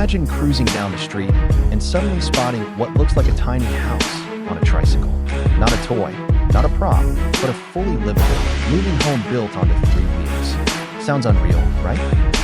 Imagine cruising down the street and suddenly spotting what looks like a tiny house on a tricycle. Not a toy, not a prop, but a fully livable, moving home built onto three wheels. Sounds unreal, right?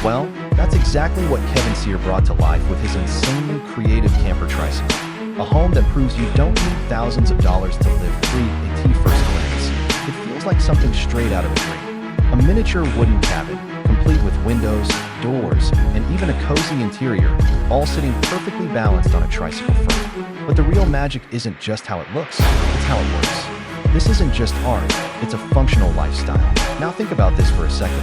Well, that's exactly what Kevin Sear brought to life with his insanely creative camper tricycle. A home that proves you don't need thousands of dollars to live free at first glance. It feels like something straight out of a dream. A miniature wooden cabin, complete with windows, doors, and even a cozy interior, all sitting perfectly balanced on a tricycle frame. But the real magic isn't just how it looks, it's how it works. This isn't just art, it's a functional lifestyle. Now think about this for a second.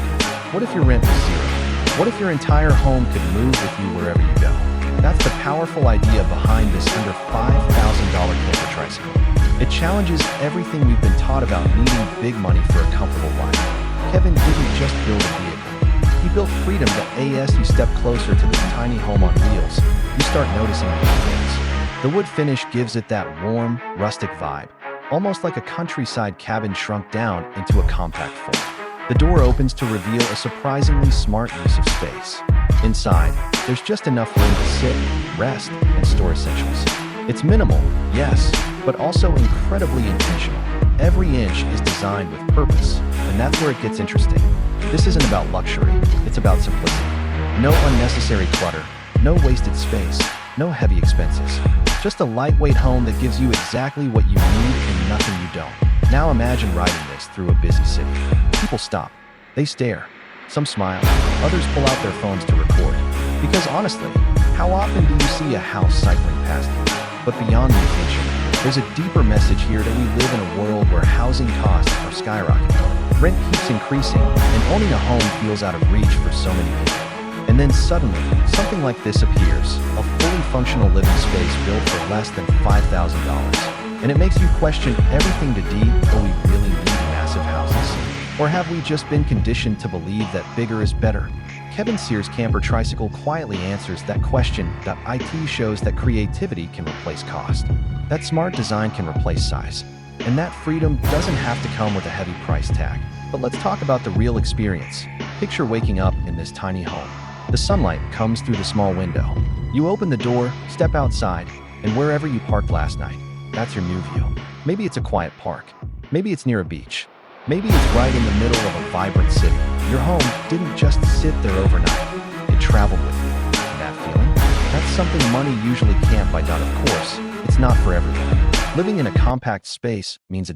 What if your rent was zero? What if your entire home could move with you wherever you go? That's the powerful idea behind this under $5,000 camper tricycle. It challenges everything we've been taught about needing big money for a comfortable life. Kevin didn't just build a vehicle. He built freedom that as you step closer to this tiny home on wheels, you start noticing the details. The wood finish gives it that warm, rustic vibe, almost like a countryside cabin shrunk down into a compact form. The door opens to reveal a surprisingly smart use of space. Inside, there's just enough room to sit, rest, and store essentials. It's minimal, yes, but also incredibly intentional. Every inch is designed with purpose, and that's where it gets interesting. This isn't about luxury, it's about simplicity. No unnecessary clutter, no wasted space, no heavy expenses. Just a lightweight home that gives you exactly what you need and nothing you don't. Now imagine riding this through a busy city. People stop, they stare, some smile, others pull out their phones to record. Because honestly, how often do you see a house cycling past you? But beyond the attention, there's a deeper message here that we live in a world where housing costs are skyrocketing. Rent keeps increasing, and owning a home feels out of reach for so many people. And then suddenly, something like this appears, a fully functional living space built for less than $5,000. And it makes you question everything to do we really need massive houses? Or have we just been conditioned to believe that bigger is better? Kevin Sear's camper tricycle quietly answers that question. It shows that creativity can replace cost, that smart design can replace size, and that freedom doesn't have to come with a heavy price tag. But let's talk about the real experience. Picture waking up in this tiny home. The sunlight comes through the small window. You open the door, step outside, and wherever you parked last night, that's your new view. Maybe it's a quiet park. Maybe it's near a beach. Maybe it's right in the middle of a vibrant city. Your home didn't just sit there overnight. It traveled with you. And that feeling? That's something money usually can't buy. Of course, it's not for everyone. Living in a compact space means a